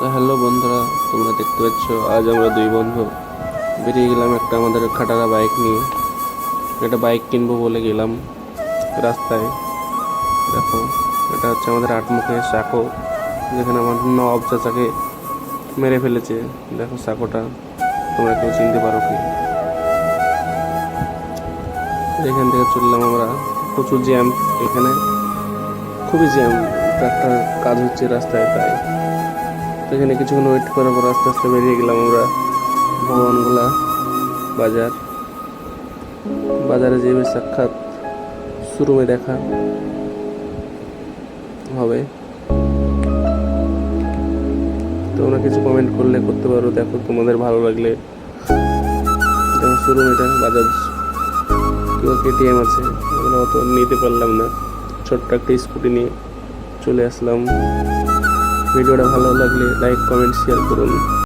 তো হ্যালো বন্ধুরা, তোমরা দেখতে পাচ্ছ আজ আমরা দুই বন্ধু বেরিয়ে গেলাম একটা আমাদের খাটারা বাইক নিয়ে। একটা বাইক কিনবো বলে গেলাম রাস্তায়। দেখো, এটা হচ্ছে আমাদের আটমুখের সাঁকো, যেখানে আমার নবাব চাচাকে মেরে ফেলেছে। দেখো সাঁকোটা, তোমরা কেউ চিনতে পারো কি? এখান থেকে চললাম আমরা, প্রচুর জ্যাম এখানে, খুবই জ্যাম। ট্রাক্টর কাজ হচ্ছে রাস্তায়, তাই তো এখানে কিছুক্ষণ ওয়েট করার পর আস্তে আস্তে বেরিয়ে গেলাম আমরা ভগবানগোলা বাজার। বাজারে যেয়ে সাক্ষাৎ শোরুমে দেখা হবে। তোমরা কিছু কমেন্ট করলে করতে পারো। দেখো, তোমাদের ভালো লাগলে। দেখো শোরুম, এটা বাজাজ কিংবা কেটিএম আছে, আমরা অত নিতে পারলাম না। ছোট্ট একটা স্কুটি নিয়ে চলে আসলাম। ভিডিওটা ভালো লাগলে লাইক কমেন্ট শেয়ার করুন।